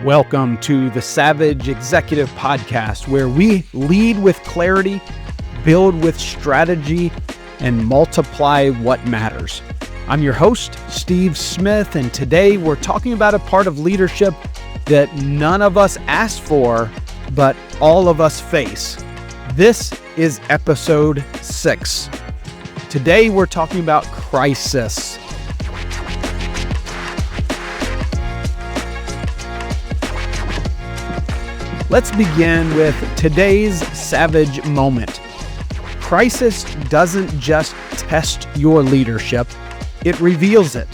Welcome to the Savage Executive Podcast, where we lead with clarity, build with strategy, and multiply what matters. I'm your host, Steve Smith, and today we're talking about a part of leadership that none of us asked for, but all of us face. This is episode 6. Today we're talking about crisis. Let's begin with today's savage moment. Crisis doesn't just test your leadership, it reveals it.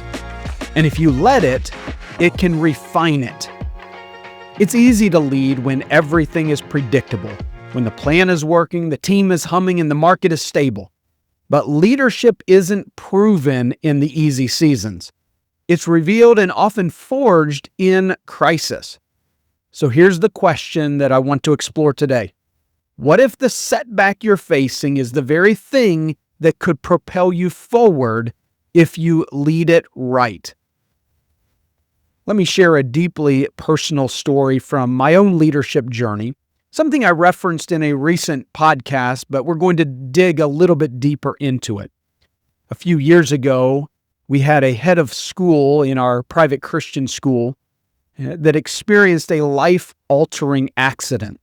And if you let it, it can refine it. It's easy to lead when everything is predictable, when the plan is working, the team is humming, and the market is stable. But leadership isn't proven in the easy seasons. It's revealed and often forged in crisis. So here's the question that I want to explore today. What if the setback you're facing is the very thing that could propel you forward if you lead it right? Let me share a deeply personal story from my own leadership journey, something I referenced in a recent podcast, but we're going to dig a little bit deeper into it. A few years ago, we had a head of school in our private Christian school that experienced a life-altering accident.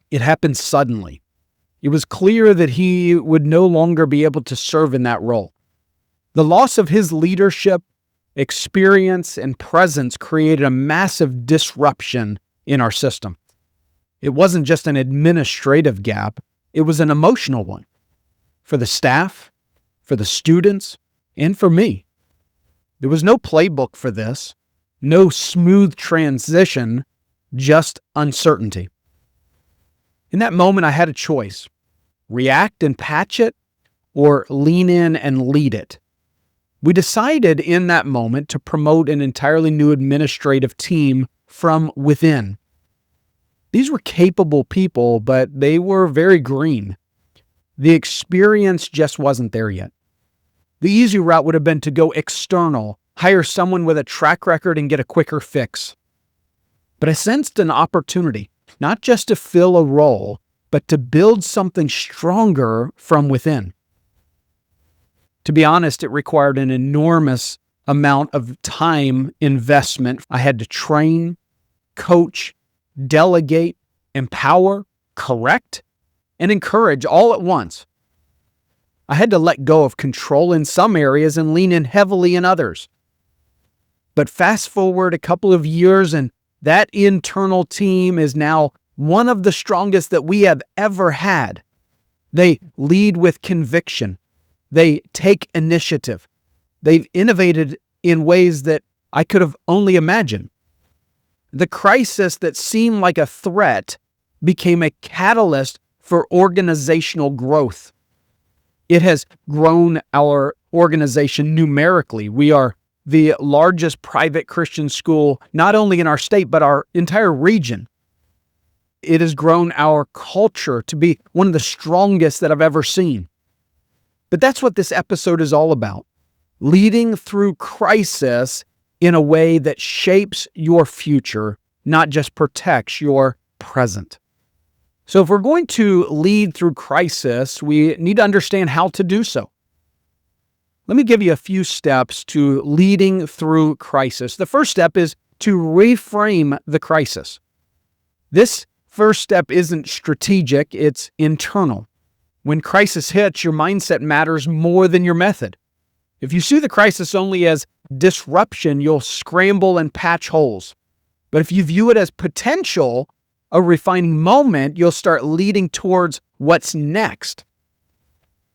It happened suddenly. It was clear that he would no longer be able to serve in that role. The loss of his leadership, experience, and presence created a massive disruption in our system. It wasn't just an administrative gap, it was an emotional one. For the staff, for the students, and for me. There was no playbook for this. No smooth transition, just uncertainty. In that moment, I had a choice. React and patch it, or lean in and lead it. We decided in that moment to promote an entirely new administrative team from within. These were capable people, but they were very green. The experience just wasn't there yet. The easy route would have been to go external, hire someone with a track record and get a quicker fix. But I sensed an opportunity, not just to fill a role, but to build something stronger from within. To be honest, it required an enormous amount of time investment. I had to train, coach, delegate, empower, correct, and encourage all at once. I had to let go of control in some areas and lean in heavily in others. But fast forward a couple of years and that internal team is now one of the strongest that we have ever had. They lead with conviction. They take initiative. They've innovated in ways that I could have only imagined. The crisis that seemed like a threat became a catalyst for organizational growth. It has grown our organization numerically. We are the largest private Christian school, not only in our state, but our entire region. It has grown our culture to be one of the strongest that I've ever seen. But that's what this episode is all about. Leading through crisis in a way that shapes your future, not just protects your present. So if we're going to lead through crisis, we need to understand how to do so. Let me give you a few steps to leading through crisis. The first step is to reframe the crisis. This first step isn't strategic, it's internal. When crisis hits, your mindset matters more than your method. If you see the crisis only as disruption, you'll scramble and patch holes. But if you view it as potential, a refining moment, you'll start leading towards what's next.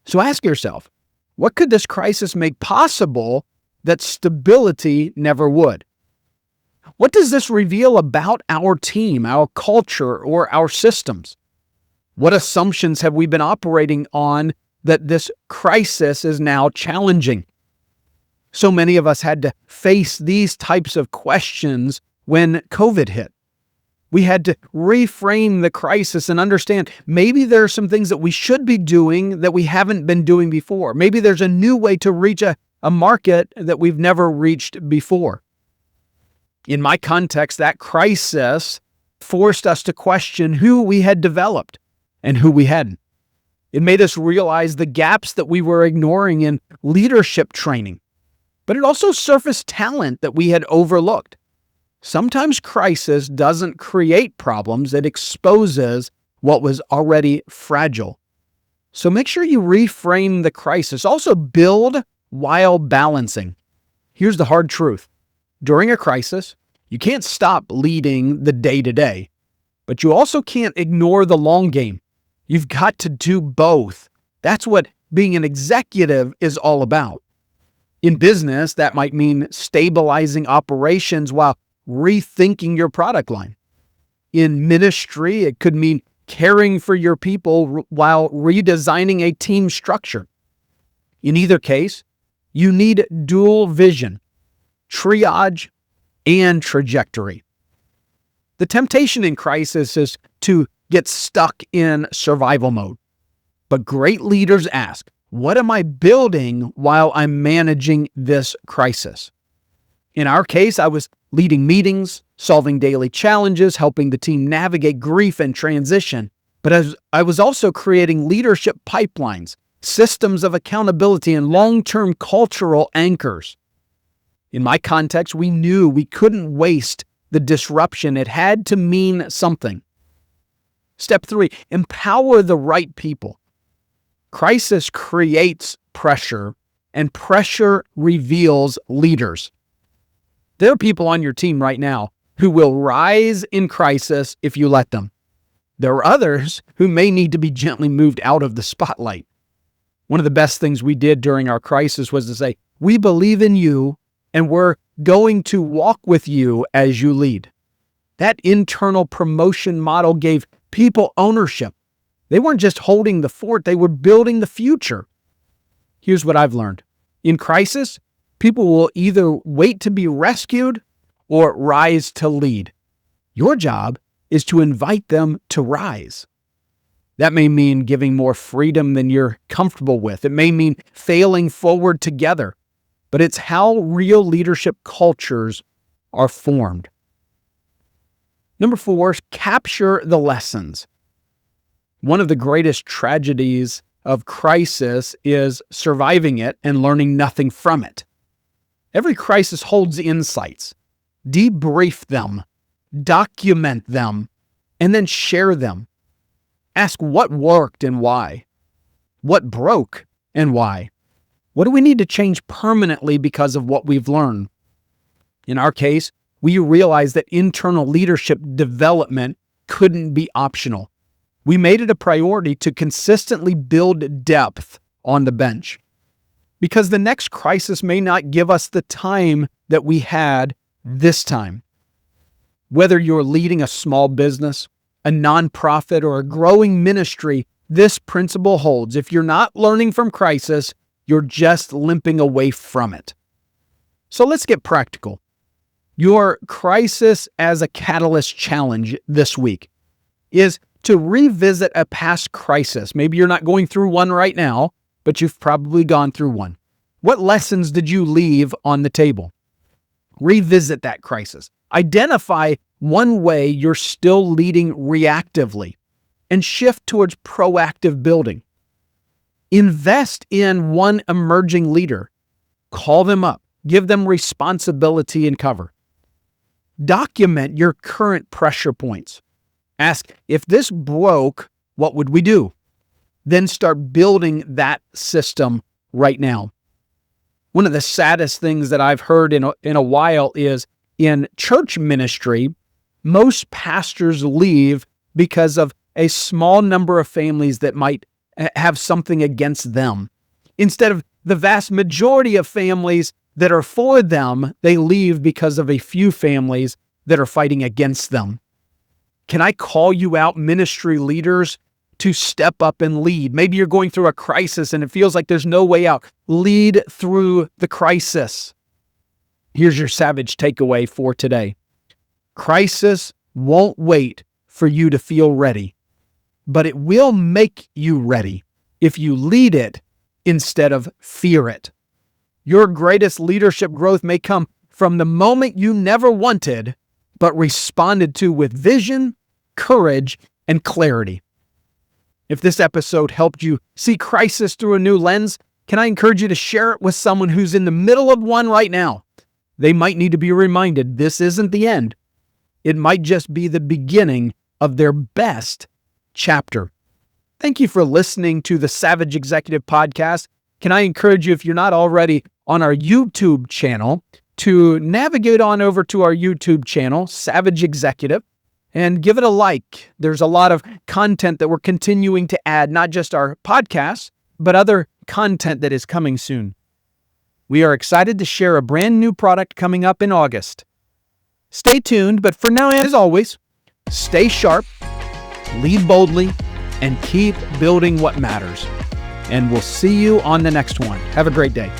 So ask yourself, what could this crisis make possible that stability never would? What does this reveal about our team, our culture, or our systems? What assumptions have we been operating on that this crisis is now challenging? So many of us had to face these types of questions when COVID hit. We had to reframe the crisis and understand maybe there are some things that we should be doing that we haven't been doing before. Maybe there's a new way to reach a market that we've never reached before. In my context, that crisis forced us to question who we had developed and who we hadn't. It made us realize the gaps that we were ignoring in leadership training, but it also surfaced talent that we had overlooked. Sometimes crisis doesn't create problems, it exposes what was already fragile. So make sure you reframe the crisis. Also build while balancing. Here's the hard truth. During a crisis, you can't stop leading the day-to-day, but you also can't ignore the long game. You've got to do both. That's what being an executive is all about. In business, that might mean stabilizing operations while rethinking your product line. In ministry, it could mean caring for your people while redesigning a team structure. In either case, you need dual vision, triage, and trajectory. The temptation in crisis is to get stuck in survival mode. But great leaders ask, what am I building while I'm managing this crisis? In our case, I was leading meetings, solving daily challenges, helping the team navigate grief and transition. But I was also creating leadership pipelines, systems of accountability, and long-term cultural anchors. In my context, we knew we couldn't waste the disruption. It had to mean something. Step 3, empower the right people. Crisis creates pressure, and pressure reveals leaders. There are people on your team right now who will rise in crisis if you let them. There are others who may need to be gently moved out of the spotlight. One of the best things we did during our crisis was to say, we believe in you and we're going to walk with you as you lead. That internal promotion model gave people ownership. They weren't just holding the fort, they were building the future. Here's what I've learned. In crisis, people will either wait to be rescued or rise to lead. Your job is to invite them to rise. That may mean giving more freedom than you're comfortable with. It may mean failing forward together. But it's how real leadership cultures are formed. Number 4, capture the lessons. One of the greatest tragedies of crisis is surviving it and learning nothing from it. Every crisis holds insights. Debrief them, document them, and then share them. Ask what worked and why. What broke and why. What do we need to change permanently because of what we've learned? In our case, we realized that internal leadership development couldn't be optional. We made it a priority to consistently build depth on the bench. Because the next crisis may not give us the time that we had this time. Whether you're leading a small business, a nonprofit, or a growing ministry, this principle holds. If you're not learning from crisis, you're just limping away from it. So let's get practical. Your crisis as a catalyst challenge this week is to revisit a past crisis. Maybe you're not going through one right now, but you've probably gone through one. What lessons did you leave on the table? Revisit that crisis. Identify one way you're still leading reactively and shift towards proactive building. Invest in one emerging leader. Call them up. Give them responsibility and cover. Document your current pressure points. Ask, if this broke, what would we do? Then start building that system right now. One of the saddest things that I've heard in a while is in church ministry, most pastors leave because of a small number of families that might have something against them. Instead of the vast majority of families that are for them, they leave because of a few families that are fighting against them. Can I call you out, ministry leaders, to step up and lead? Maybe you're going through a crisis and it feels like there's no way out. Lead through the crisis. Here's your savage takeaway for today. Crisis won't wait for you to feel ready, but it will make you ready if you lead it instead of fear it. Your greatest leadership growth may come from the moment you never wanted, but responded to with vision, courage, and clarity. If this episode helped you see crisis through a new lens, can I encourage you to share it with someone who's in the middle of one right now? They might need to be reminded this isn't the end. It might just be the beginning of their best chapter. Thank you for listening to the Savage Executive Podcast. Can I encourage you, if you're not already on our YouTube channel, to navigate on over to our YouTube channel, Savage Executive, and give it a like. There's a lot of content that we're continuing to add, not just our podcasts, but other content that is coming soon. We are excited to share a brand new product coming up in August. Stay tuned, but for now, as always, stay sharp, lead boldly, and keep building what matters. And we'll see you on the next one. Have a great day.